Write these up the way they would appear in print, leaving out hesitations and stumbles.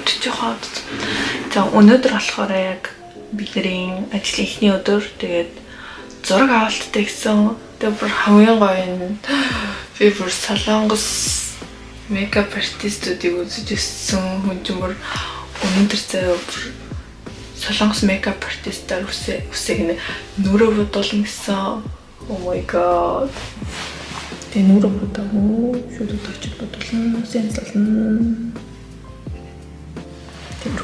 удирчих хаад. За өнөөдөр болохоор яг бидний ажлын эхний өдөр. Тэгээд зураг авалттай гэсэн. Тэгээд бүр хамгийн гоё нь би бүр Солонгос мейкап артистуудыг үзэж өссөн хүн ч бүр өнөөдөр заяа бүр Солонгос мейкап артистаар үсэг нүрээ бодуулна гэсэн. Oh my god. Тэ нүрээ бодоо шүлэг очиж бодуулна. Сэнсэлн. Тэгэр.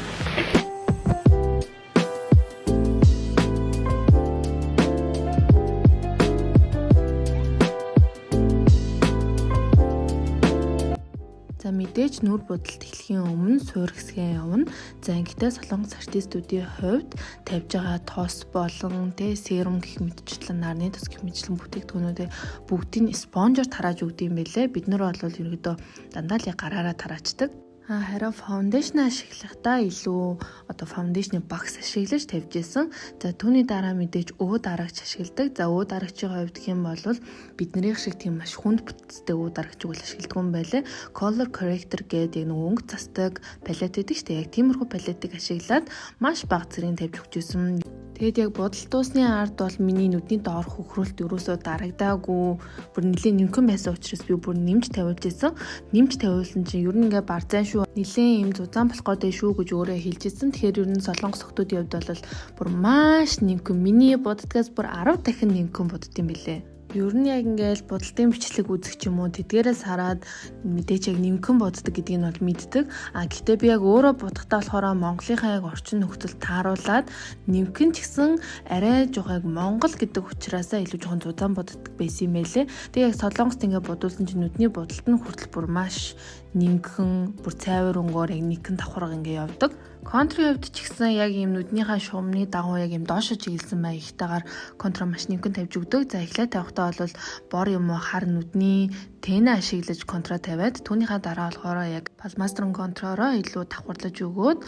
За мэдээж нүур бодолт эхлэхийн өмнө суур хэсгээ явна. За ингэхдээ Солонгос артистуудын хувьд тавьж байгаа тоос болон серум гэх мэтчлэн нарны тос гэх мэтчлэн бүтээгдэхүүнүүдээ бүгдийг спонжоор тарааж өгдөг юм байлээ. Бид нар бол ерөөдөө дандаа л гараараа тараачдаг. Харин фаундейшн ашиглахдаа илүү фаундейшны багс ашиглаж тавьж исэн. За түүний дараа мэдээж өө дараагч ашигладаг. За өө дараагчийн хувьд гэх юм бол биднэрийнх шиг тийм маш хүнд бүтцтэй өө дараагчиг бол ашигладаг юм байлээ. Color corrector гэдэг нэг өнгө засдаг палет байдаг шүү дээ. Яг тиймэрхүү палетыг ашиглаад маш бага зэрэг тавьж өгч исэн. Тэгэд яг бодолт дуусны ард бол миний нүдний доорх хөхрөлт ерөөсөө дарагдаагүй. Бүр нэлээд нэмхэн байсан учраас би бүр нэмж тавиулж исэн. Нэмж тавиулсан чинь ер нь ингээ барзайн шүү. Нэлээд юм зузаан болох гэдэг шүү гэж өөрөө хэлж исэн. Тэгэхээр ер нь Солонгос хотуудын хувьд бол бүр маш нэмхэн. Миний боддгоос бүр 10 дахин нэмхэн бодд юм билээ. Ер нь яг ингээл бодолтын бичлэг үзэх ч юм уу тэдгээрээс хараад мэдээж яг нэмхэн боддог гэдгийг нь бол мэддэг. Гэхдээ би яг өөрөө бодохдоо болохоор Монголынхаа яг орчин нөхцөл тааруулаад нэмхэн ч гэсэн арай жоох яг Монгол гэдэг учраас илүү жоохон зузаан боддог байсан юм байлээ. Тэгээ яг Солонгост ингээд бодуулсан чинь нүдний бодолт нь хүртэл бүр маш нэмхэн бүр цайвар өнгөөр яг нэгэн давхарга ингээд явдаг. Контрын хувьд ч гэсэн яг ийм нүднийхаа шуумны дагуу яг ийм доошо чиглэсэн маягтайгаар контра маш нэмхэн тавьж өгдөг. За эхлээд тавихтаа бол бор юм уу хар нүдний тэнэ ашиглаж контра тавиад түүнийхээ дараа болохоор яг палмастрон контророо илүү давхарлаж өгөөд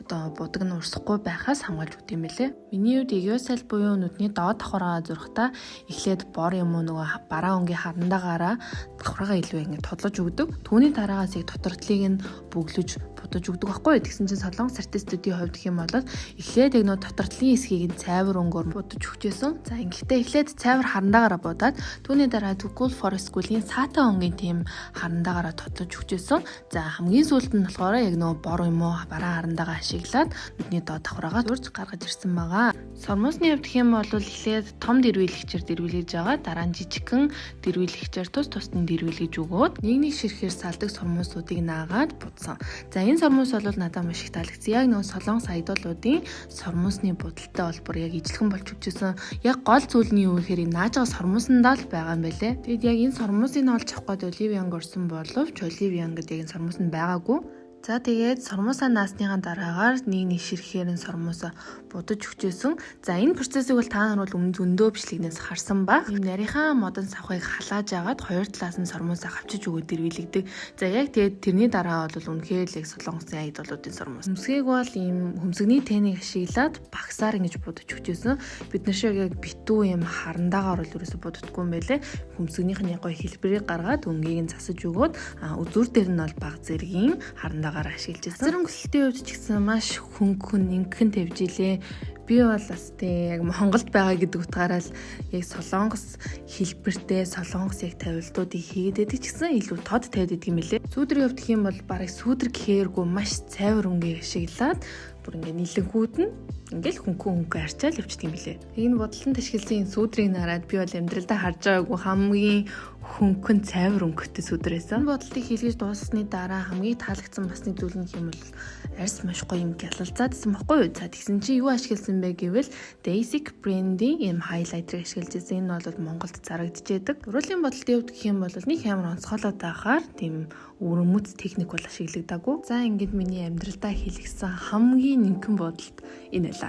будаг нь урсахгүй байхаас хамгаалж өгд юм байлээ. Миний хувьд Eosel буюу нүдний доод давхаргаа зурхтаа эхлээд бор юм уу нөгөө бараа өнгийн харандаагаараа давхаргаа илүү ингэ тодлож өгдөг. Түүний дараагаас яг дотортлыг нь бүглэж бодож өгдөг байхгүй. Тэгсэн чинь Солонгос артистуудын хувьд гэх юм бол эхлээд яг нөө дотортлын хэсгийг нь цайвар өнгөөр бодож өгчээсэн. За ингэхдээ эхлээд цайвар харандаагаараа бодоод түүний дараа Cool Forest School-ийн саатан өнгийн тийм харандаагаараа тодлож өгчээсэн. За хамгийн сүүлд нь болохоор яг нөө бор юм уу бараа харандаагаа ашиглаад нүдний доод давхаргаа зурж гаргаж ирсэн байгаа. Сормосны хувьд гэх юм бол эхлээд том дэрвэлэгчээр дэрвэлгэж байгаа. Дараа нь жижигхэн дэрвэлэгчээр тус нь дэрвэлгэж өгөөд нэг ширхээр салдаг сормосуудыг наагаад будсан. За энэ сормос бол надад маш их таалагдсан. Яг нөгөө Солонгос айдолуудын сормосны будалтай бол бүр яг ижилхэн болж өгчээсэн. Яг гол зүйл нь юу гэхээр нааж байгаа сормосондаа л байгаа юм байлээ. Тэгэд яг энэ сормосыг олж авах гээд Оливиан орсон боловч Оливиан гэдэг энэ сормос нь байгаагүй. За тэгээд сормосоо наасныхаа дараагаар нэг ширхээр нь сормосоо будаж өгчээсэн. За энэ процессыг бол та нар бол өмнө зөндөө бичлэгнээс харсан баг. Ийм нарийнхаа модон савхыг халааж агаад хоёр талаас нь сормосоо хавчиж өгөөд дэрвэлэгдэг. За яг тэгээд тэрний дараа бол үнэхээр л Солонгосын айдолуудын сормос. Хөмсгийг бол ийм хөмсгний тэнийг ашиглаад багсаар ингэж будаж өгчээсэн. Бид нар шиг яг битүү ийм харандаагаар бол ерөөсө буддаггүй юм байлээ. Хөмсгнийх нь яг гоё хэлбэрийг гаргаад өнгийг нь засаж өгөөд үзүр дээр нь бол баг зэргийн харандаа ашиглаж байсан. Зарим хөсөлтийн хувьд ч гэсэн маш хөнгөн ингэхэн тавьж илээ. Би бол бас яг Монголд байгаа гэдэг утгаараа л яг Солонгос хэлбэртэй Солонгос яг тавилтуудыг хийгээд байдаг ч гэсэн илүү тод тавьд байдаг юм лээ. Сүүдрийн хувьд гэх юм бол барыг сүүдэр гэхээргүй маш цайвар өнгийг ашиглаад бүр ингээ нийлэнхүүд нь ингээл хөнгөн арчаал явчихдаг юм билээ. Энэ бодлон ташкилсан сүүдрийг нараад би бол амьдралдаа харж байгаагүй хамгийн хөнгөн цайвар өнгөтэй сүдэр байсан. Бодлыг хийлгэж дууссаны дараа хамгийн таалагдсан бас нэг зүйл нь юм бол арьс маш гоё юм гялалзаад исэн баггүй юу. За тэгсэн чинь юу ашигласан бэ гэвэл Basic brand-ийн юм highlighter ашиглаж ирсэн. Энэ бол Монголд зарагдчихэдэг. Уруулын бодлын хувьд гэх юм бол нэг амар онцгойлоод байхаар тийм өрөмөц техник бол ашиглагдаагүй. За ингээд миний амьдралдаа хийлгсэн хамгийн нэмхэн бодолт энэ л.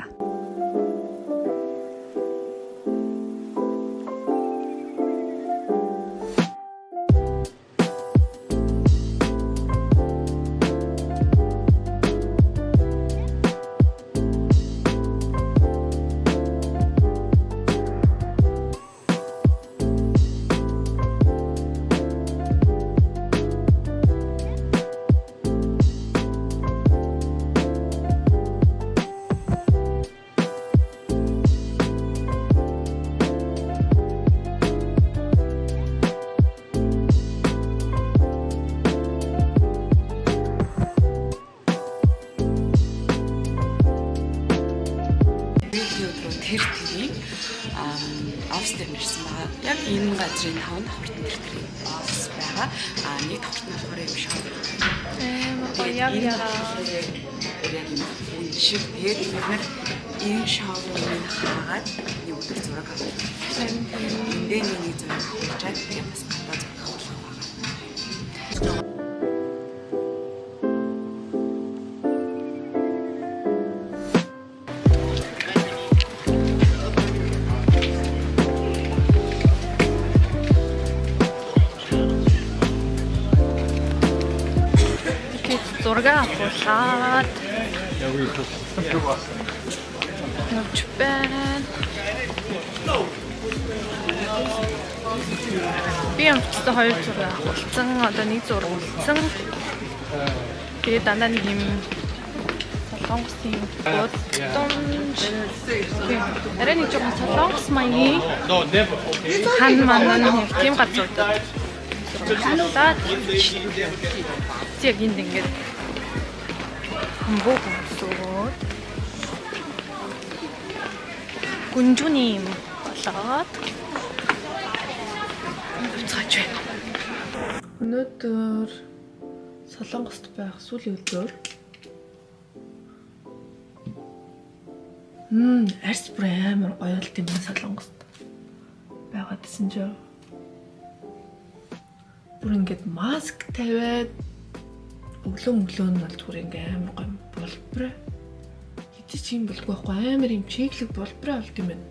Энэ газрын таван давхарт нэртэй бас байгаа. Нэг давхарт нь болохоор юм шоу. Яг шиг тэгээд бид нар энэ шоуны хаагаад нэг өдөр зураг авах. Эндээ нэг зураг авчаад тэгээд бас гадаа зураг авах байгаа. зураг авуулаад явж байна. Би амттай 2 зураг авуулсан. Одоо 1 зураг авуулсан. Тэгээд дандаа нэг юм солонгосын бодомж. Арай нэг жоохон солонгос маягийн хан манан яг тийм газруудад хандаад яг энд ингээд хамбог өмсөд гүнжүний болоод цааж байна. Өнөөдөр Солонгост байх сүүлийн өдөр арс бүр амар гоё л тийм Солонгост байгаад гэсэн чинь бүр ингээд маск тавиад өглөө нь бол зүгээр ингээд амар гоё болброо хэдий ч юм болгүй байхгүй амар юм чиглэг болброо болд юм байна.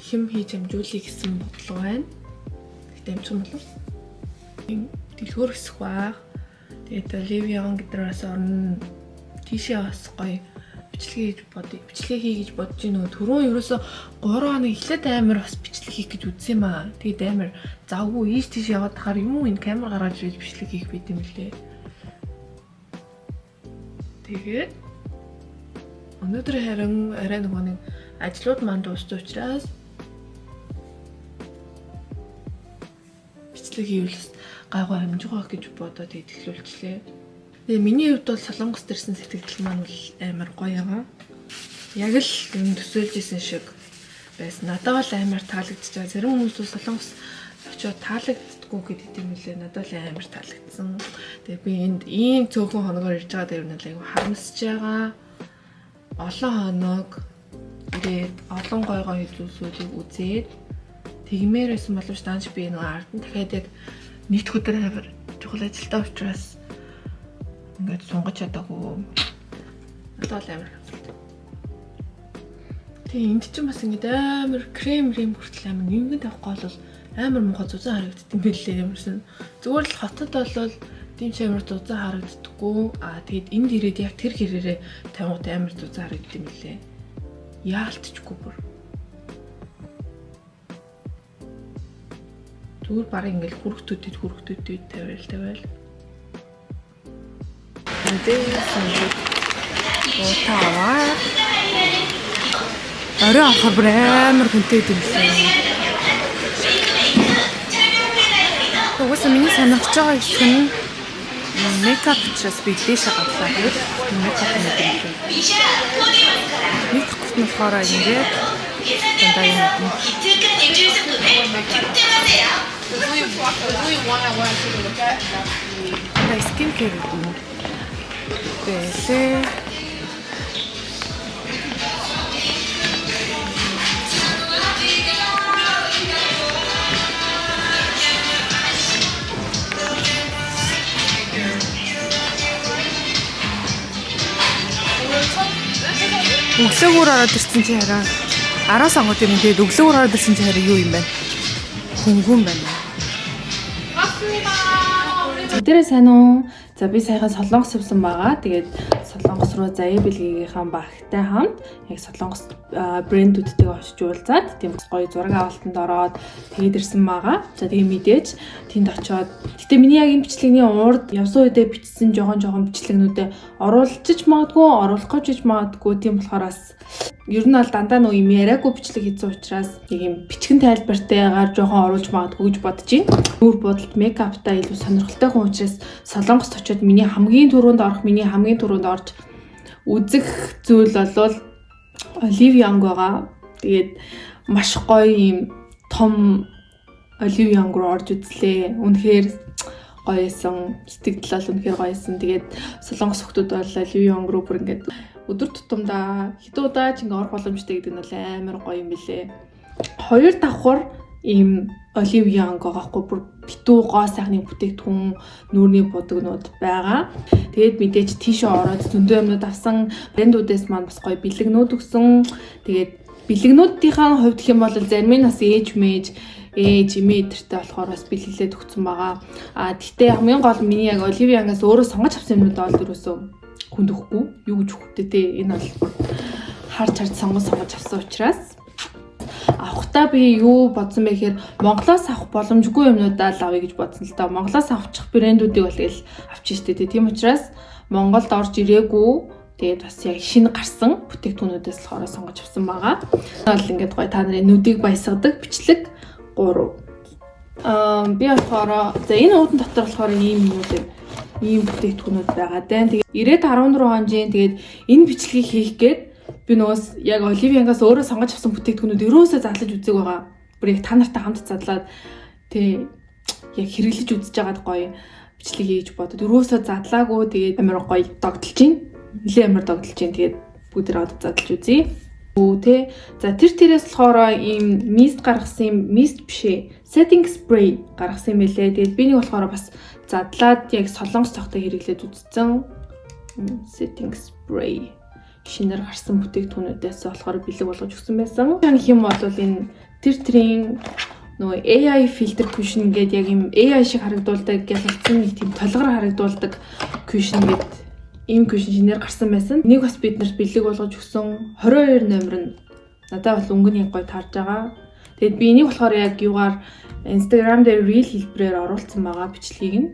Хэм хийж амжуулъя гэсэн бодлого байна. Гэтэ амжсан болов. Дэлгүүр хэсэх баг. Тэгээд Оливиан гэдраас орно тийшээ бас гоё бичлэгээ хий гэж бодож байна. Түрүүн ерөөсө 3 хоног эхлээд амар бас бичлэг хийх гэж үзсэн юм аа. Тэгээд амар завгүй ийш тийш яваад тахаар юм уу энэ камер гаргаж ирээд бичлэг хийх байт юм лээ. Тэгээд өнөөдөр харин арай нэг ажлууд манд дууссан учраас бичлэг хийвэл гайгүй амжих гэж бодоод ихлүүлчихлээ. Тэгээ миний хувьд бол Солонгост ирсэн сэтгэл маань бол амар гоё байгаа. Яг л юм төсөөлж исэн шиг байсан. Надад бол амар таалагдчихж байгаа. Зарим хүмүүс бол Солонгос очиод таалагддаггүй гэдэг юм лээ. Надад бол амар таалагдсан. Тэгээ би энд ийм цөөхөн хоногоор ирж байгаа дээр нь айгүй харамсаж байгаа. Олон хоног ирээд олон гой зүйлсүүдийг үзээд тэгмээр байсан боловч данч би нэг ард нь дахиад яг нийт өдөр амар чухал ажилтаа учраас ингээд сунгаж чадаагүй. Надад амар хэвчээ. Тэгээ энд чинь бас ингээд амар крем хүртэл амар нэгэн тавих гол бол амар муухай зузаан харагддаг юм билээ ямарсан. Зүгээр л хотод бол тийм ч амар зузаан харагддаггүй. Тэгэд энд ирээд яг тэр хэрээрээ тавингууд амар зузаан харагддаг юм билээ. Яалтчгүй бүр. Зүгээр баг ингээд хүрхтүүдэд тавиал. Утаа. Орой авах амар хүнтэй юм лээ. Угсаа миний санагч байгаа их нь мейкап учраас би дэше гавлаа. Мейкап нэг юм. Нэг гот нь болохоор ингээд дандаа юм. Скин кэр юм. Бэлээ. Өглөөгөр ороод ирсэн чи хараа. Араас ангууд юм тэгээд өглөөгөр ороод ирсэн чи хараа юу юм бэ? Хөнгөн байна. Өдөрөө сайн уу? За би саяхан Солонгос явсан байгаа. Тэгээд Солонгос руу заяа бэлгийнхаа багтай хамт яг Солонгос брэндүүдтэйгээ очиж уулзаад тийм гоё зураг авалтанд ороод тэгээд ирсэн байгаа. За тэгээд мэдээж тэнд очиод гэтээ миний яг энэ бичлэгний урд явсан үедээ бичсэн жоохон бичлэгнүүдэд оруулж магадгүй, оруулах гэж магадгүй тийм болохоорс ер нь бол дандаа нөө юм яриаггүй бичлэг хийсэн учраас нэг юм бичгэн тайлбартайгаар жоохон оруулж магадгүй гэж бодож байна. Өөр бодолд мейкаптай илүү сонирхолтой хүн учраас Солонгост очиод миний хамгийн түрүүнд орж үзэх зүйл бол Оливиан байгаа. Тэгээд маш гоё юм том оливье руу орж үзлээ. Үнэхээр гоёсэн. Сэтгэл бол үнэхээр гоёсэн. Тэгээд солонгос хүмүүс бол оливье руу бүр ингээд өдөр тутамдаа хэдэн удаа ч ингээд орох боломжтой гэдэг нь бол амар гоё юм билээ. 2 давхар ийм оливье гоохгүй бүр битүү гоо сайхны бүтээгдэхүүн нүүрний будагнууд байгаа. Тэгээд мэдээж тийшээ ороод зөндөө юмнууд авсан. Брэндүүдээс маань бас гоё бэлэгнүүд өгсөн. Тэгээд бэлэгнүүдийнхаа хувьд гэх юм бол зарим нь бас эмээдэртэй болохоор бас бэлгэлээд өгсөн байгаа. Гэхдээ хамгийн гол нь миний яг оливье-ангаас өөрөө сонгож авсан юмнууд бол ерөөсөө хүнд өгөхгүй. Юу гэж өгөхтэй те энэ бол харж сонгож авсан учраас авахтаа би юу бодсон бэ гэхээр Монголоос авах боломжгүй юмнуудаа л авъя гэж бодсон л доо. Монголоос авчих брэндүүдийг бол тэгэл авчих штэ те. Тийм учраас Монголд орж ирээгүй тэгээд бас яг шинэ гарсан бүтээгдэхүүнүүдээс болохоор сонгож авсан байгаа. Бол ингээд гоё та нарын нүдийг баясгадаг бичлэг 3. Би болохоор за энэ уудан дотор болохоор ийм бүтээгдэхүүнүүд байгаа. Тэгээд 90-14 онжийн тэгээд энэ бичлэгийг хийх гээд би нөгөөс яг оливье-ангаас өөрөө сонгож авсан бүтээгдэхүүнүүд ерөөсөө задлаж үзег байгаа. Бүр яг та нартай хамт задлаад тэг яг хэрэглэж үзэж байгаад гоё бичлэг хийж бодод ерөөсөө задлаагүй тэгээд амар гоё догдолж байна. Нилээ амар догдолж байна. Тэгээд бүгд рүү задлаж үзье. Тэ за тэрээс болохоор ийм мист гаргасан юм мист бишээ setting spray гаргасан юм байлээ. Тэгээд би нэг болохоор бас задлаад яг солонгос цогтой хэрэглээд үзсэн. Setting spray шинээр гарсан бүтээгдэхүүнүүдээс болохоор бэлэг болгож өгсөн байсан. Гэх юм бол энэ тэрийн нөгөө AI filter cushion гэдэг яг юм AI шиг харагдуулдаг гялалцсан нэг тийм толгор харагдуулдаг cushion гэдэг ийм cushion шинээр гарсан байсан. Энийг бас бид нарт бэлэг болгож өгсөн 22 номер нь надад бол өнгөний гоё таарж байгаа. Тэгэд би энийг болохоор яг юугаар Instagram дээр reel хэлбэрээр оруулсан байгаа бичлэгийг нь.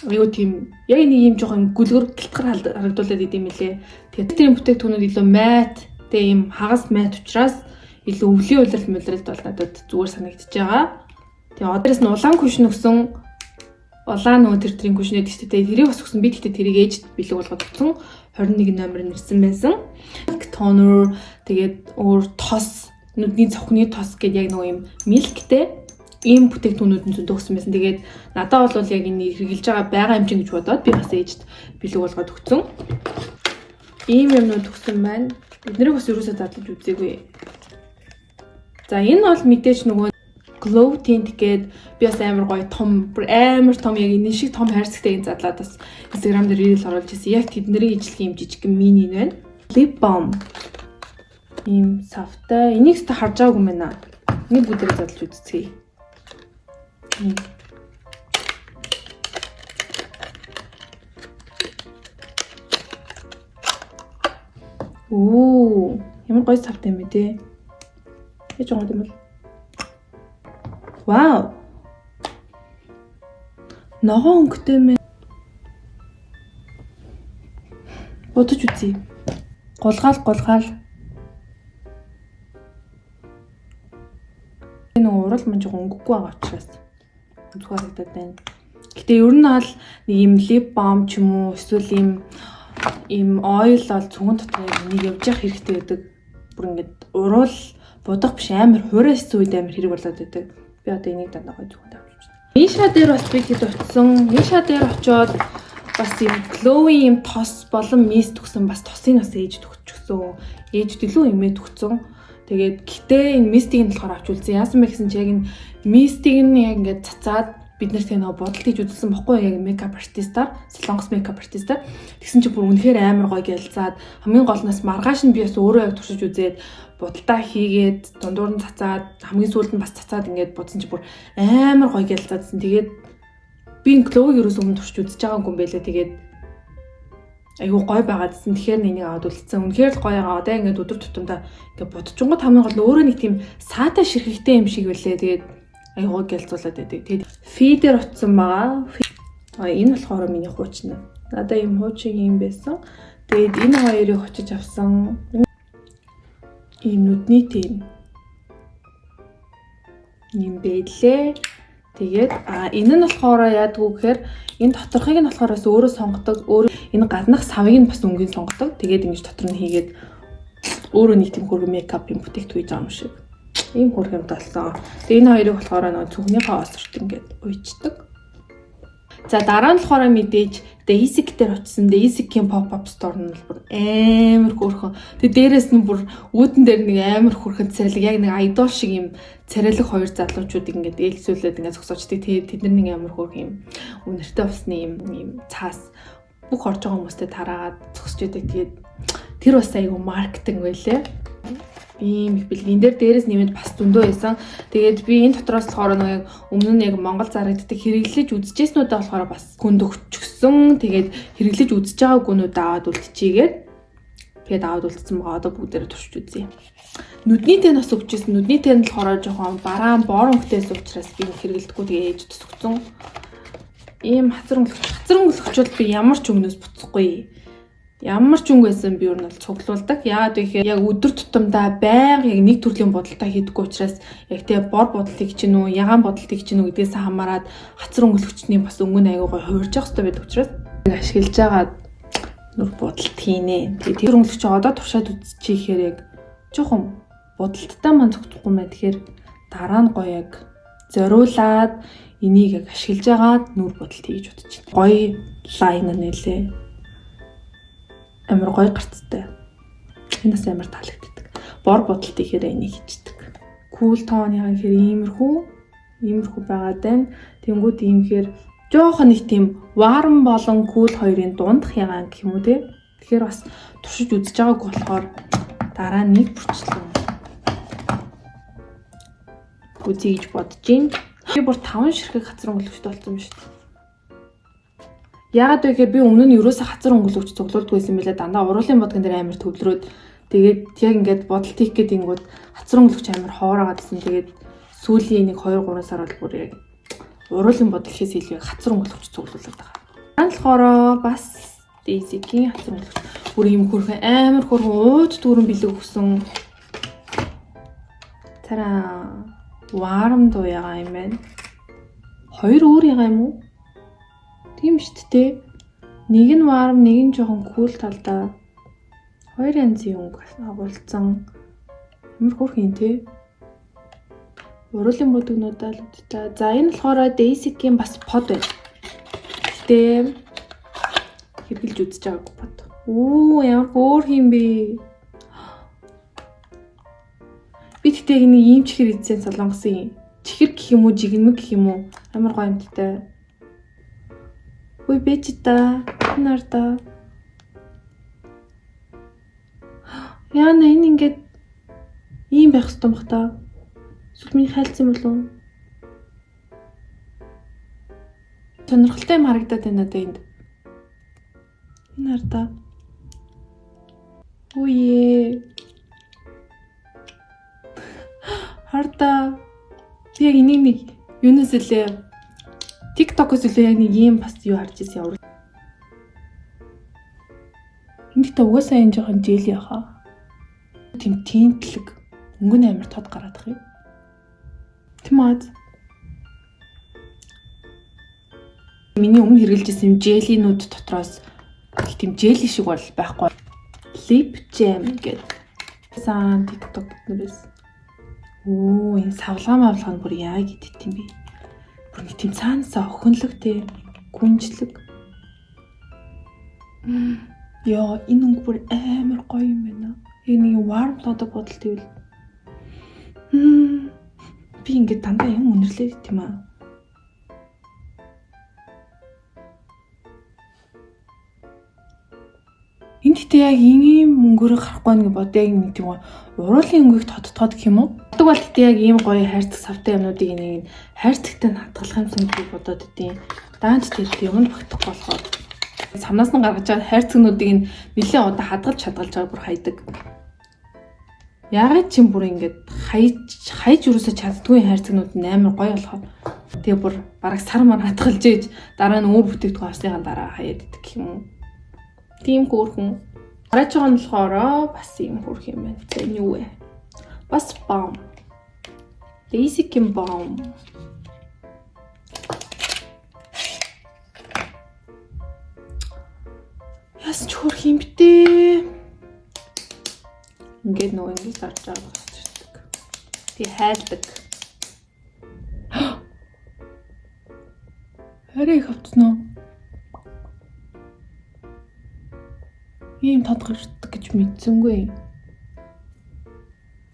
Айгуу тийм яг нэг юм жоохон гүлгэр гэлтгэр харагдуулаад идэм мэлээ. Тэгээд тэрийн бүтээгдэхүүнүүд илүү мат, тэг ийм хагас мат учраас илүү өвлийн улиралт бол надад зүгээр санагдчихж байгаа. Тэгээ одоос нь улаан кушин өгсөн улаан нөгөө тэрийн кушинэд ихтэй тэрийг бас өгсөн. Би тэгтээ тэрийг ээж бэлэг болгоод өгсөн 21 номер нь ирсэн байсан. Toner тэгээд өөр тос нүдний цохны тос гэдэг яг нөгөө юм милктэй ийм бүтээгдэхүүнүүд нь зөндөө өгсөн байсан. Тэгээд надад бол яг энэ хэрэгжилж байгаа хэмжээ гэж бодоод би бас ээжд бэлэг болгоод өгсөн. Ийм юмнууд өгсөн байна. Эднэрийг бас ерөөсөө задлаж үзээгүй. За энэ бол мэдээж нөгөө glow tint гэдэг би бас амар гоё том яг энэ шиг том хайрцагтай задлаад бас Instagram дээр reel оруулж ирсэн. Яг тэдний ижлэг юм жижиг мини байна. Lip balm. Ийм савтай. Энийг ч харж байгаагүй мэнэ. Энийг бүгдээ задлаж үзье. Оо, ямар гоё савтай юм бэ те. Яаж байгаа юм бол. Вау. Ногоон өнгөтэй мэн. Бодож үзье. Гулгаал. Энэ урал мань жоо өнгөгүй байгаа учраас зүгээр харагдаад байна. Гэтэ ер нь бол нэг юм lip balm ч юм уу эсвэл ийм oil бол цүгэн дотор нэг явж явах хэрэгтэй байдаг. Бүр ингээд урал будах биш амар хуурайс үед амар хэрэг болоод байдаг. Би одоо энийг дандаа гоё зүгт авч байна. Миша дээр бас би хэд очсон. Миша дээр очоод бас ийм glowing юм тос болон мист өгсөн. Бас тосыг бас ээж төгчсөн. Ээж дэлүү имээ төгцсөн. Тэгээд гэтээ энэ мистийг нь болохоор авч үлдсэн. Яасан бэ гэсэн чи яг энэ мистийг нь яг ингээд цацаад бид нарт нэг бодолт хийж үзүүлсэн баггүй яг мейкап артистаар, солонгос мейкап артистаар. Тэгсэн чи бүр үнэхээр амар гоё гэлцаад хамгийн голноос маргааш нь би бас өөрөө яг туршиж үзээд будалтаа хийгээд дундуур нь цацаад хамгийн сүүлд нь бас цацаад ингээд будсан чи бүр амар гоё гэлцаадсэн. Тэгээд би энэ глоуг ерөөс өмнө туршиж үзэж байгаагүй юм байлаа. Тэгээд айгуу гоё байгаадсэн. Тэгэхээр энийг аваад үлдсэн. Үнэхээр л гоё байгаа. Одоо ингээд өдөр тутамдаа ингээд бодчихгоо хамгийн гол өөрөө нэг тийм саатай ширхэгтэй юм шиг байлээ. Тэгээд айгуу гэлцуулаад байдаг. Тэгээд фидер утсан байгаа. Энэ болохоор миний хуучин. Надаа юм хуучин юм байсан. Тэгээд энэ хоёрыг очиж авсан. Ийм нүдний тийм юм байлээ. Тэгээд энэ нь болохоор яадгүй гэхээр энэ доторхыг нь болохоор бас өөрөө сонгодог. Энэ гаднах савыг нь бас өнгөнд сонгодог. Тэгээд ингэж дотор нь хийгээд өөрөө нэг тийм хөргөн мейкап юм бүтээгдэхүүн хийж байгаа юм шиг. Ийм хөрх юмд болсон. Тэгээ энэ хоёрыг болохоор нөгөө цүнхнийхээ осорт ингээд уйчдаг. За дараа нь болохоор мэдээж Daisy дээр очсон. Daisy-ийн pop-up store нь бүр амар хөрхөн. Тэгээ дээрэс нь бүр үүдэн дээр нэг амар хөрхөн царилэг яг нэг idol шиг юм царилэг хоёр залуучууд ингээд ээлжүүлээд ингээд зогсоочдаг. Тэд нар нэг амар хөрх юм үнэртэй усны юм цаас бүх орж байгаа хүмүүстэй тараагаад зогсож байдаг. Тэгээд тэр бас айгүй маркетинг байлээ. Ийм их бэлгийн дээрээс нэмээд бас зөндөө байсан. Тэгээд би энэ дотроос болохоор нэг өмнө нь яг Монгол зарагддаг хэрэглэж үзэжсэнүүдээ болохоор бас хүнд өгчгсөн. Тэгээд хэрэглэж үзэж байгаа гүнүүд аваад үлдчихийгээд тэгээд аваад үлдсэн байгаа. Одоо бүгдээрээ туршиж үзье. Нүдний тэн бас өгчсэн. Нүдний тэн болохоор жоохон бараан бор өнгөтэйс учраас би хэрэглэдэггүй тэгээд ээж төсгцэн. Ийм хацар өнгөлөгч би ямар ч өнгнөөс буцахгүй. Ямар ч өнгө байсан би юу нь бол цуглуулдаг. Яагаад вэ гэхээр яг өдөр тутамдаа байнга яг нэг төрлийн бодолтой хийдэггүй учраас яг тэгээ бор бодлыг чинь үү, ягаан бодлыг чинь үү гэдгээс хамаарад хацар өнгөлөгчний бас өнгө нь аягүй хувирж явах хэрэгтэй байдаг учраас ашиглаж байгаа нүр бодолт хийнэ. Тэгээ тэр өнгөлөгч одоо туршаад үзчихээр яг жоохон бодолттой маань зогтохгүй мэн. Тэгэхээр дараа нь гоё яг зориулаад энийг яг ашиглаж агаад нүр бодолт хийж бодож байна. Гоё лайн нэлээ. Амар гоё гарцтай. Энэ бас амар таалагддаг. Бор бодолт ихээр энийг хийдэг. Кул тооныхаа ихэр иймэрхүү байгаад байна. Тэнгүүд иймхээр жоохон нэг тийм warm болон cool хоёрын дундх ягаан гэх юм уу те. Тэгэхээр бас туршиж үзэж байгааг болохоор дараа нь нэг бүрчлэн үзье гэж бодож байна. Би бүр 5 ширхэг хацар өнгөлөгчтэй болсон юм шүү дээ. Яагаад вэ гэхээр би өмнө нь ерөөсө хацар өнгөлөгч цуглуулдаг байсан мэлээ. Дандаа уруулын бодгон дээр амар төвлөрөөд тэгээд яг ингээд бодолт хийх гээд ингүүд хацар өнгөлөгч амар хоораагаадсэн. Тэгээд сүүлийн нэг 2-3 сар бол бүр яг уруулын бодол хийхээс илүү хацар өнгөлөгч цуглуулдаг байгаа. Анх болохоор бас Daisy-ийн хацар өнгөлөгч бүр юм хөрхөн амар хөрхөн ууж дүүрэн бэлэг өгсөн. Тараа warm дуу ягаа юм байна. Хоёр өөр ягаа юм уу? Тийм шүү дээ. Нэг нь warm, нэг нь жоохон cool талдаа. Хоёр янзын өнгө агуулсан. Ямар хөрхин тий. Уруулын бодгонуудаа л үзтээ. За энэ болохоор Daisy-ийн бас под байна. Гэтэ хэрглэж үзэж байгаагүй под. Оо ямар хөөрхин бэ. Би тэгтээ нэг ийм чихэр идсэн солонгосын чихэр гэх юм уу, жигнэмэг гэх юм уу? Амар гоё юмтай. Ой бэжта нарда. Яна энэ ингээд ийм байх ёстой бах та. Эсвэл миний хайлтсан болов уу? Сонирхолтой юм харагдаад байна надад энд. Энэ нарда. Үе. Харда. Би яг энийг нэг юунаас илээ TikTok-оос үлээ яг нэг юм бас юу харж ирсэн юм. Энд тэ угаасаа энэ жоохон жэли яхаа. Тим тэнтлэг өнгө нь амар тод гараад их юм. Тийм аа. Миний өмнө хэрэгжилжсэн юм жэлинүүд дотроос тийм жэли шиг бол байхгүй. Lip Jam гэдэг. Сан TikTok нэрээс. Оо энэ савлгаа нь бүр яг идэт юм бэ. Нэг тийм цаанасаа охинлогтэй гүнжлэг. Яа энэ өнгө бүр амар гоё юм байна. Яг нэг warm лодо бодолт ивэл. Би ингээд дандаа юм үнэрлээд тийм аа. Энд тэгтээ яг ийм өнгөөр гарахгүй нэг бодё нэг тийм уруулын өнгөийг тодтоод гэх юм уу? Боддог бол тэгтээ яг ийм гоё хайрцаг савтай юмнуудыг нэг хайрцагтай хадгалах юмсан гэж бодоод идэв. Даанч тэр юмд багтахгүй болохоор самнаас нь гаргаж байгаа хайрцагнуудыг нэлээд удаа хадгалж байгаа бүр хайдаг. Яагаад ч юм бүр ингээд хайж юусоо чаддгүй хайрцагнууд амар гоё болохоор тэгээ бүр бараг сар мар хадгалж ийж дараа нь өөр бүтээгдэхүүн авсныхаа дараа хаяад идэх гэх юм уу? Тийм хөөрхөн. Гараж байгаа нь болохоор бас юм хөөрх юм байна. За энэ юу вэ? Бас баум. Daisy-ийн баум. Яс ч хөөрх юм бтэ. Ингээд нөгөө ингэж зарж байгаа болчихдаг. Би хайрладаг. Арай их авцсан уу? Ийм тодорхойлдог гэж мэдсэнгүй.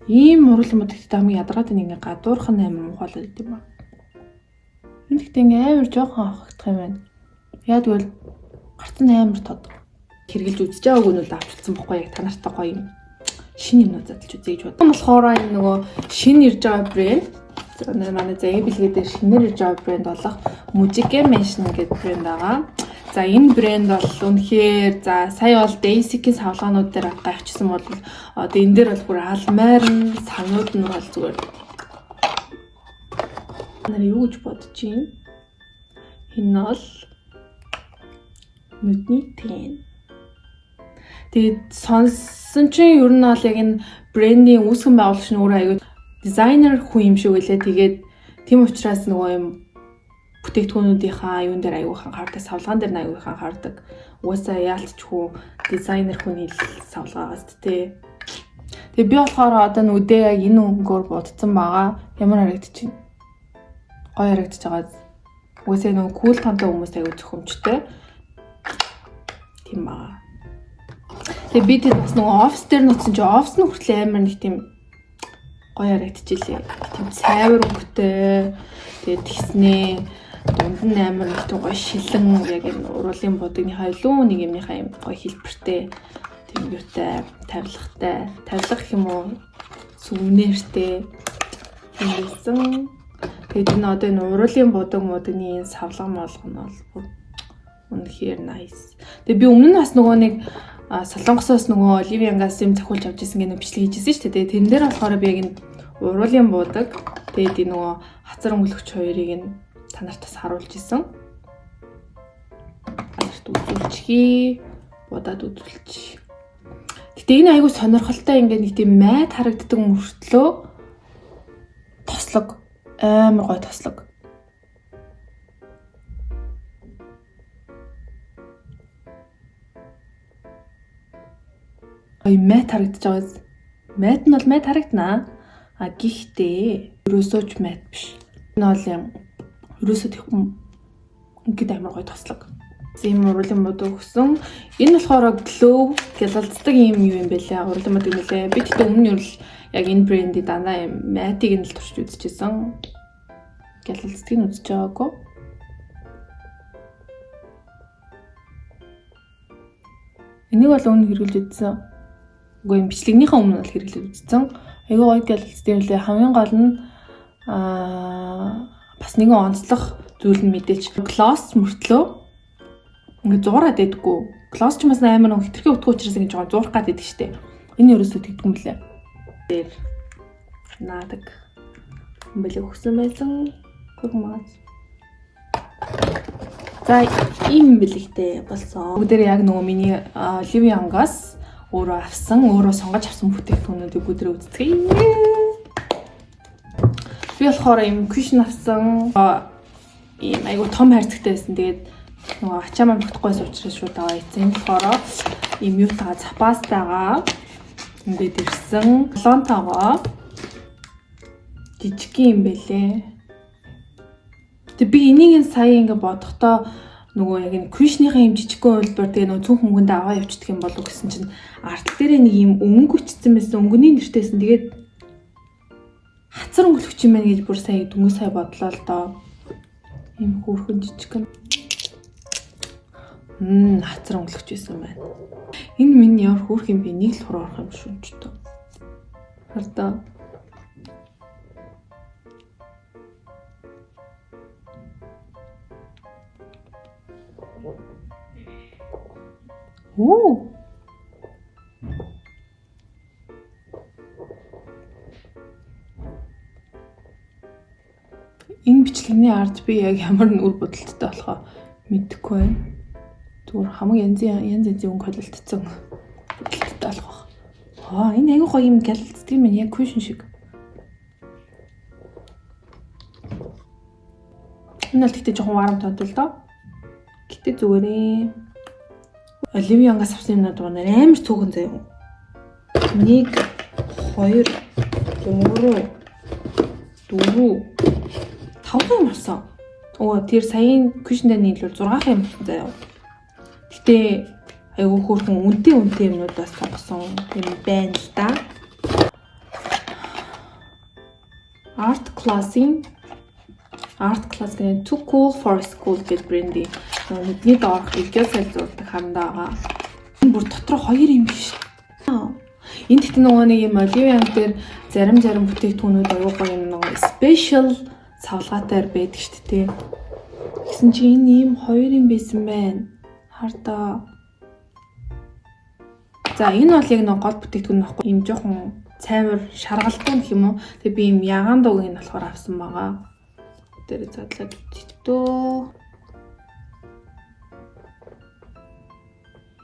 Ийм урлан бодогт хамгийн ядаргаад ингээ гадуурхан амар мухаалаад идэв ба. Энд ихтэй ингээ амар жоохон авахдах юм байна. Яа тэгвэл гарцсан амар тод. Хэрглэж үзэж байгааг нь авчирсан бохгүй яг та нартай гоё юм. Шинэ юмнууд задлж үзье гэж бодлоо. Болохоор энэ нөгөө шинэ ирж байгаа брэнд манай за Эбилгээ дээр шинээр ирж байгаа брэнд болох Mujike Mansion гэдэг брэнд байгаа. За энэ брэнд бол үнэхээр за сая бол Daisy-ийн савлгаанууд дээр гайхчихсан бол одоо энэ дээр бол бүр алмаар нь савнууд нь бол зүгээр. Нар юу гэж бодож байна? Энэ бол нүдний тэн. Тэгээд сонсон чинь ер нь бол яг энэ брендийн үүсгэн байгуулагч нь өөрөө аягүй дизайнер хүн юм шиг үлээ. Тэгээд тийм учраас нөгөө юм бүтээгдэхүүнүүдийнхаа юун дээр аягүй анхаардаг, савлгаан дээр аягүй анхаардаг. Угаасаа яалтчгүй дизайнер хүн хэл савлгаагаас тээ. Тэгээ би болохоор одоо нүдээ яг энэ өнгөөр будсан байгаа. Ямар харагдчих чинь? Гоё харагдаж байгаа. Угаасаа нөгөө кул тонтой хүмүүс аягүй зөвхөмжтэй. Тийм байгаа. Тэгээ би тэр бас нөгөө офис дээр нутсан чи офис нь хүртэл амар нэг тийм гоё харагдчихлээ. Тийм цайвар өнгөтэй. Тэгээ тэгснээ дунд нь амар нэг тийм гоё шилэн яг энэ уруулын будагныхаа илүү нэг юмныхаа юм гоё хэлбэртэй тийм юутай тавилгатай тавилга гэх юм уу сүмнэртэй ингэсэн. Тэгээд энэ одоо энэ уруулын будаг модны савлган молгоно бол үнэхээр nice. Тэгээ би өмнө нь бас нөгөө нэг Солонгосоос нөгөө Оливиангаас юм зохиулж авч ирсэн гэнэ бичлэг хийжсэн шүү дээ. Тэрэн дээр болохоор би яг энэ уруулын будаг тэгээд энэ нөгөө хацар өнгөлөгч хоёрыг нь та нарт бас харуулж исэн. Танарт үзүүлчихье. Будаад үзүүлчих. Гэтэ энэ айгүй сонирхолтой ингээд нэг тийм майд харагддаг мөртлөө тослог амар гоё тослог. Ой майд харагдаж байгаас. Майд нь бол майд харагдана. А гихтээ ерөөсөө ч майд биш. Энэ бол юм ерөөсөө тэхүм ингээд амар гоё тослог. Зэм уруулын мод өгсөн. Энэ болохоор Glow гялалцдаг юм юм байлаа. Уруулын мод юм байлаа. Би тэгтээ өмнө нь яг энэ брендийн дандаа юм майтыг нь л туршиж үзчихсэн. Гялалцдгийг нь үзэж байгаагүй. Энийг бол өмнө хэрэглэж үзсэн. Үгүй юм бичлэгнийхээ өмнө бол хэрэглэж үзсэн. Айгүй гоё гялалцдаг юм лээ. Хамгийн гол нь бас нэгэн онцлог зүйл нь мэдээч глосс мөртлөө ингээд зуураад байдаггүй. Глосс ч бас амар нэг хитрхи утга учраас ингэж байгаа зуурах гад байдаг штеп. Энэ ерөөсөө тэгдэг юм блэ. Дээр наадаг бэлэг өгсөн байсан. Гүрмած. За ийм бэлэгтэй болсон. Бүгдээр яг нөгөө миний Oливиангаас өөрөө авсан, өөрөө сонгож авсан бүтээгдэхүүнүүдийг бүгдээ үздэг. Би болохоор ийм кушн авсан. Ийм айгу том хайрцагтай байсан. Тэгээд нөгөө ачаамаа багтахгүйс учраас шууд аваа ийцэн. Тэгэхээр ийм юутагаа запастагаа ингээд ирсэн. Лонтагаа жижиг юм бэлээ. Тэг би энийг сая ингээд бодохдоо нөгөө яг энэ кушныхаа юм жижигхэн хөлбөр тэгээ нөгөө цүнх мөнгөнд аваа явчихдаг юм болов гэсэн чинь ардтал дээр нэг юм өнгө өчсөн байсан. Өнгөний нэртэйсэн. Тэгээд хацар өнгөлөгч юм байна гэж бүр сая дөнгөж сая бодлоо л доо. Ийм хөөрхөн жижигхэн. Хацар өнгөлөгч байсан байна. Энэ миний ямар хөөрх юм бэ? Нэг л хураарах юм шүү ч тоо. Хардаа. Оо. Энэ бичлэгний ард би яг ямар нэг үр бодолттой болохоо мэдэхгүй байна. Зүгээр хамаг янз янзын өнгө холилдсон бодолттой болох. Энэ аягүй гоё юм гялалцдаг юм яг кушн шиг. Энэ бол тэгтээ жоохон варам тонтой л доо. Гэтэ зүгээрээ Оливиангаас авсан юмнууд байна. Амар цөөхөн заяа. 1 2 3 Өө 5 юм болсон. Тэр саяын кюшндээ нийлүүл 6 юм болсон заяа. Гэтэ айгүй хөөрхөн үнэтэй юмнууд бас сонгосон юм байна л да. Art class гэх too cool for school гэдэг бренди. Нүдний доорх идеал сайл зурдаг хандаа байгаа. Энэ бүр дотор 2 юм биш. Энд тэгтээ нөгөө нэг юм Оливиан дээр зарим бүтээгдэхүүнүүд аюу гоё юм нөгөө special савлгаатай байдаг шүү дээ. Гэсэн чи энэ ийм 2 юм байсан байна. Хардаа. За энэ бол яг нэг гол бүтээгдэхүүн нөхгүй юм жоохон цайвар шаргалтай гэх юм уу. Тэгээ би юм ягаан дууг нь болохоор авсан байгаа. Тэр задлаад үтдөө.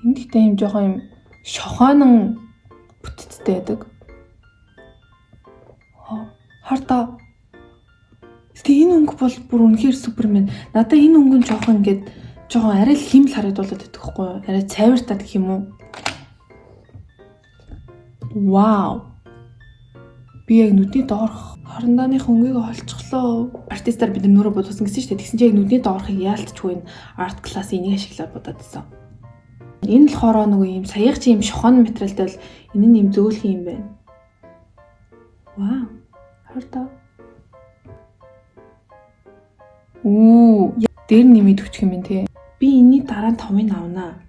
Энд ихтэй юм жоохон юм шохоонон бүтцтэй байдаг. Хардаа. Тэгээ энэ өнгө бол бүр үнэхээр супермен. Надаа энэ өнгө нь жоохон ингээд жоохон арай л химэл харагдуулаад байдаг хгүй юу? Арай цайвартаа гэх юм уу? Вау. Би яг нүдний доорх харандааны хөнгөийг олцглоо. Артистаар бид нөрөө бодсон гэсэн чинь тэгсэн чинь яг нүдний доорхыг яалтчгүй энэ арт класс энийг ашиглаад бодоод байсан. Энэ болохоор нөгөө юм саяг чи юм шохон материалтай бол энэ нь юм зөөлх юм байна. Вау. Хардаа. Дээр нэмээд өччих юм тий. Би энэний дараа 5-ыг авнаа.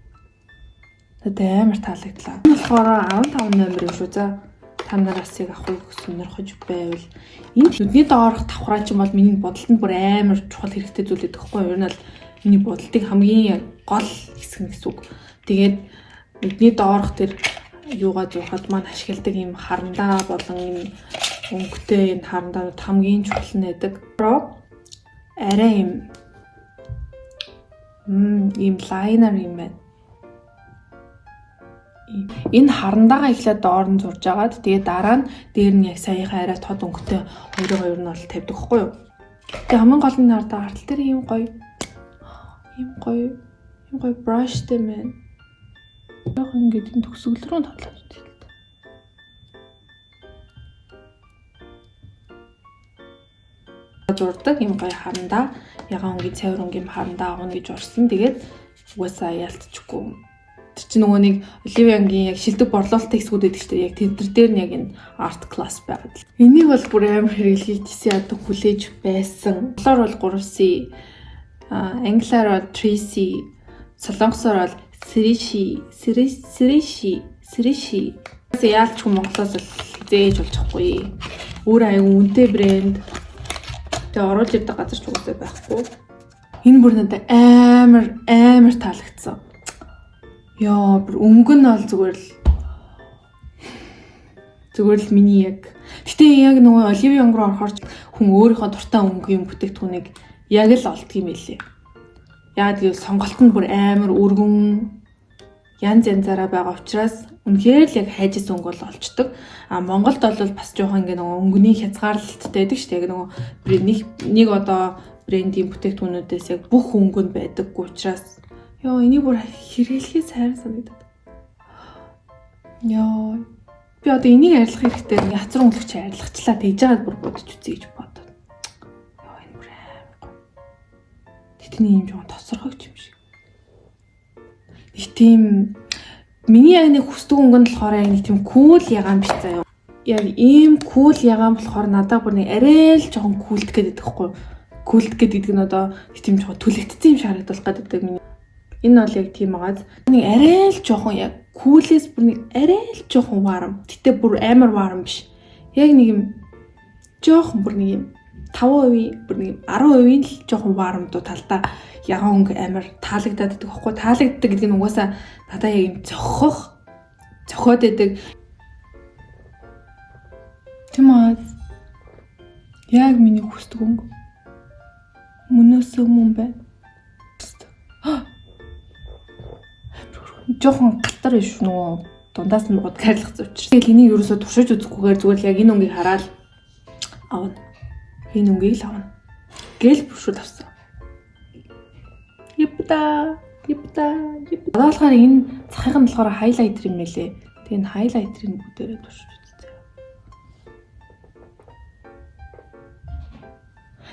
Тэгээд амар таалагдлаа. Энэ болохоор 15 номер юм шүү. За та нараас яг авахыг сонирхож байвал энэ нүдний доорх давхраа ч юм бол миний бодолтод бүр амар чухал хэрэгтэй зүйл гэдэг хэвгүй юу? Ер нь бол миний бодолтыг хамгийн гол хэсэг гэсэн үг. Тэгээд нүдний доорх тэр юугаа зуухад маань ашигладаг юм харандаа болон юм өнгөтэй энэ харандаанууд хамгийн чухал нь байдаг. Арай юм лайнер юм байна. Энэ харандаага ихлээр доор нь зурж агаад тэгээ дараа нь дээр нь яг саяхан арай тод өнгөтэй хоёр нь бол тавьдаг хгүй юу. Тэгээ хамгийн гол нь хардаа артал дээр ийм гоё браштай байна. Яг ингээд энэ төгсгөл рүү тоглоод байна. Зурдаг юм гоё харандаа, ягаан өнгийн цайвар өнгийн харандаа авах гэж урсан. Тэгээд угаасаа ялтчихгүй. Тэр чинь нөгөө нэг Оливиангийн яг шилдэг борлуулалтын хэсгүүд байдаг шүү дээ. Яг тэр дээр нь яг энэ арт класс байгаад л. Энийг бол бүр амар хэрэглэж яадаг хүлээж байсан. Монголоор бол 3C, англиар бол 3C, солонгосоор бол Сэриши. Яалчгүй Монголоос л хизээж болж чадахгүй. Өөр аюу үнэтэй брэнд. Тэгээ оруулж ирдэг газар ч үгүйсээ байхгүй. Энэ бүр надад амар таалагдсан. Яа, бүр өнгө нь бол зүгээр л миний яг. Гэтэ яг нөгөө Оливиан руу орохоор хүн өөрийнхөө дуртай өнгө юм бүтээгдэхүүнийг яг л олдг юм байлээ. Яагаад гэвэл сонголт нь бүр амар өргөн янз янзаараа байгаа учраас үнэхээр л яг хайжсэн өнгө бол олчдөг. Монголд бол бас жоохон ингээ нөгөө өнгөний хязгаарлалттай байдаг шүү дээ. Яг нөгөө нэг одоо брендийн бүтээгдэхүүнүүдээс яг бүх өнгө нь байдаггүй учраас ёо энийг бүр хэрэглэхээ сайран санагдаад. Ёо би одоо энийг арилгах хэрэгтэй. Яцар өнгөлөгч арилгачлаа тэгж байгаад бүр бодож үзье гэж бодоод. Ёо энэ бүр амар. Тэтгэний юм жоохон тосрохогч юм шиг. Их тийм миний яг нэг хүсдэг өнгө нь болохоор яг нэг тийм кул ягаан биш заяа. Яг ийм кул ягаан болохоор надад бүр нэг арай л жоохон кулд гэдэг байхгүй. Кулд гэдэг нь одоо тийм жоохон түлэгдсэн юм шиг харагдуулах гэдэг миний. Энэ бол яг тийм байгааз нэг арай л жоохон яг кулээс бүр нэг арай л жоохон варам. Гэтэ бүр амар варам биш. Яг нэг юм жоохон бүр нэг юм 5%, бүр нэг 10% л жоохон варам дуу талдаа ягаан өнгө амар таалагдаад байдаг байхгүй. Таалагддаг гэдэг нь угаасаа надаа яг юм зохиод байдаг. Тэмээ яг миний хүсдэг өнгө. Мөнөөс өмнө байна. Жохон галтар биш нөгөө дундаас нь бод хайрлах учраас. Тэгэл энийг ерөөсө туршиж үзэхгүйгээр зүгээр л яг энэ өнгийг хараад авна. Энэ өнгийг л авна. Гэл бүршүүл авсан. Япта. Одоолохоор энэ цахих нь болохоор хайлайтер юм байлээ. Тэгээ энэ хайлайтерыг бүгдээрээ туршиж үзье.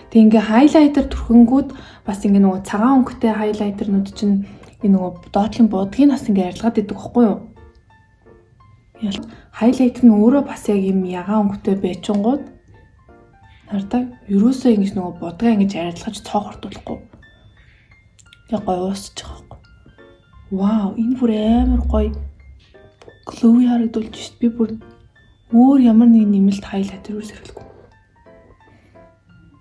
Тэг ингээ хайлайтер түрхэнгүүд бас ингээ нөгөө цагаан өнгөтэй хайлайтернууд чинь нөгөө доотлын будгийн нас ингээ арилгаад идэг байхгүй юу? Хайлайтер нь өөрөө бас яг юм ягаан өнгөтэй байчингууд хардаг. Ерөөсөө ингэж нөгөө будгаа ингэж арилгаж цоо хортуулахгүй. Яг гоё уусчих واخ. Вау, энэ бүр амар гоё. Глоуи харагдулж шít. Би бүр өөр ямар нэг нэмэлт хайлайтер юу сэрхэлгүй.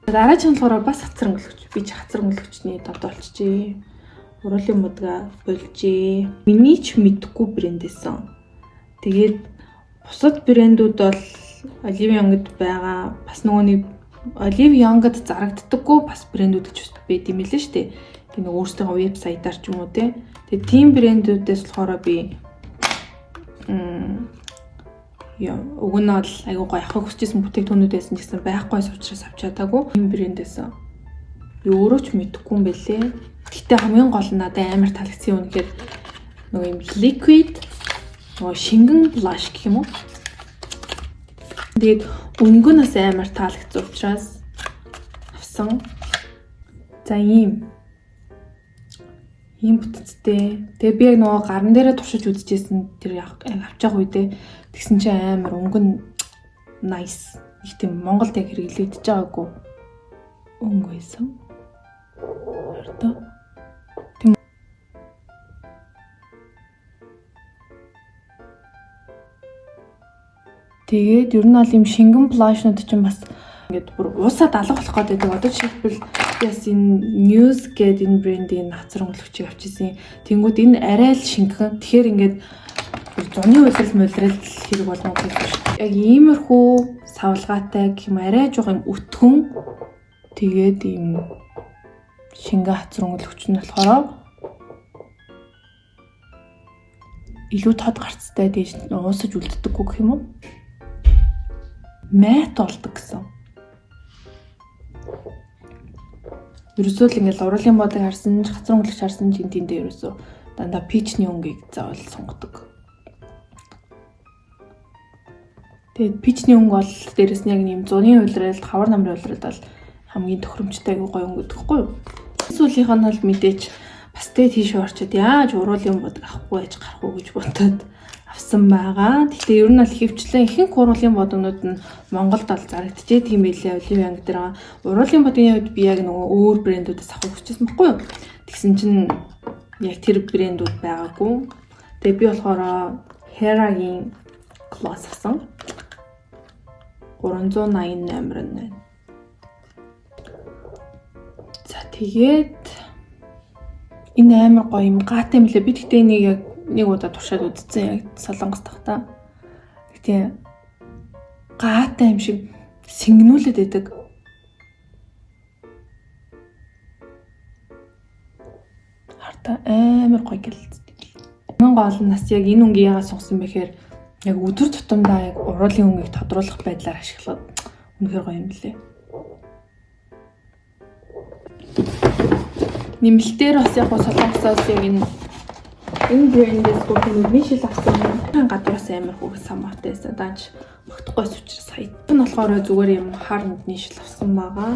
Дараагийн болохоор бас хацар өнгөлөгч. Би ч хацар өнгөлөгчний товд олчихжээ. Уруулын будгаа болжээ. Миний ч мэдхгүй брэндээсэн. Тэгээд бусад брэндүүд бол Olive Young-д байгаа. Бас нөгөө нэг Olive Young-д зарагддаггүй бас брэндүүд ч байд юм лээ шүү дээ. Тэг нэг өөрсдөө вебсайтаар ч юм уу те. Тэгээд тийм брэндүүдээс болохоор би уг нь бол айгуу гоё авах хүсчихсэн бүтээгдэхүүнүүдээс нь гэсэн байхгүйс учраас авч чадаагүй. Энэ брэндээс би өөрөө ч мэдэхгүй юм бэлээ. Гэтэ хамгийн гол нь надад амар таалагдсан юм гэхээр нөгөө юм liquid нөгөө шингэн blush гэх юм уу. Тэгээд өнгөнөөс амар таалагдсан учраас авсан. За ийм бүтцтэй. Тэгээ би яг нөгөө гарн дээрээ туршиж үзчихсэн тэр авч байгаа үедээ тэгсэн чинь амар өнгөн nice. Их тийм Монголд яг хэрэглэгдэж байгаагүй өнгө байсан. Хардаа. Тэгээд ер нь бол юм шингэн blush-нууд чинь бас ингээд бүр уусаад алга болох гэдэг. Одоо жишээлбэл яс энэ Muse гэдэг энэ брендийн хацар өнгөлөгчийг авчихсан. Тэнгүүд энэ арай л шингэн. Тэгэхээр ингээд зуны улирал мөлрэл хэрэг болно гэж байна. Яг иймэрхүү савлгаатай гэх юм арай жоохон өтгөн. Тэгээд ийм шингэн хацар өнгөлөгч нь болохоор илүү тод гарцтай дэж уусаж үлддэггүй гэх юм уу? Мат болдог гэсэн. Ерөөсөө л ингээл уруулын бодыг харсан, хацар өнгөлөгч харсан чинь тэндээ ерөөсөө дандаа пичний өнгийг заавал сонгодог. Тэгээд пичний өнгө бол дээрэс нь яг нэм зуны улиралд, хавар намрын улиралд бол хамгийн тохиромжтой аюу гоё өнгө гэхгүй юу? Сүүлийнх нь бол мэдээч бас тэ тийш орчод яаж уруулын бодог авахгүй байж гарах уу гэж бодоод авсан байгаа. Гэхдээ ер нь бол хөвчлэн ихэнх уруулын бодогнууд нь Монголд бол зарагдчихээ тийм байлээ. Olive Young дээр уруулын бодгийн хувьд би яг нөгөө өөр брэндүүдээс авах хүсчихсэн байхгүй юу? Тэгсэн чинь яг тэр брэндүүд байгаагүй. Тэгээ би болохоор Hera-гийн Gloss авсан. 388 байна. За тэгээд энэ амар гоё юм гаатай мөлий. Би тэгтээ нэг удаа туршаад үзсэн яг Солонгос тахта. Гэтэ гаатай юм шиг сэнгнүүлээд байдаг. Харта амар гоё гэлцдэг. Хамгийн гол нь нас яг энэ өнгийг яагаад сонгосон бэхээр яг өдөр тутамдаа яг уруулын өнгийг тодруулах байдлаар ашиглаад үнэхээр гоё юм лээ. Нэмэлтээр бас яг Солонгосоос яг энэ брэндээс гүрхний шил авсан гадуураас амар хүүхэн самаатай байсан. Даанч магтахгүйс учраас сая. Энэ болохоор зүгээр юм хар нүдний шил авсан байгаа.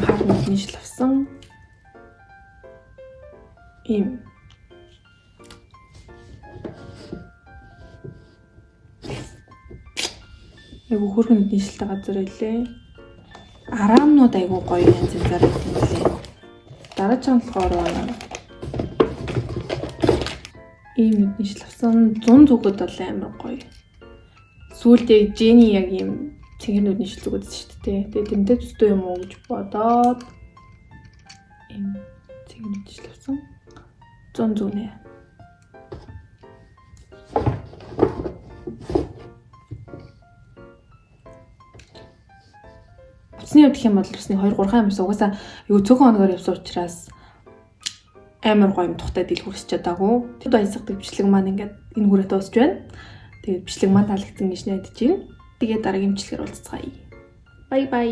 Хар нүдний шил авсан. Ийм айгу хөргөн нүдний шилтэй газар байлээ. Араамнууд айгу гоё янз янзаар байдаг юм лээ. Дараагийн болохоор ийм нүдний шил авсан 100 зүгүүд бол амар гоё. Сүүлдээ Jenny яг ийм цэнгэр нүдний шил зүгүүд шүү дээ. Тэгээ тэнтэй төстэй юм уу гэж бодоод ийм цэнгэр нүдний шил авсан 100 зүг нэ. Усны хувьд хэм бол усны 2-3 амс угаасаа юу цөөхөн хоногоор явсан учраас амар гоё юм тухтай дийл хүрсэж чадаагүй. Тэд баясгадаг бичлэг маань ингээд энэ хүрээ дуусч байна. Тэгээд бичлэг маань таалагдсан гэж найдаж байна. Тэгээд дараагийн бичлэгээр уулзцгаая. Бай бай.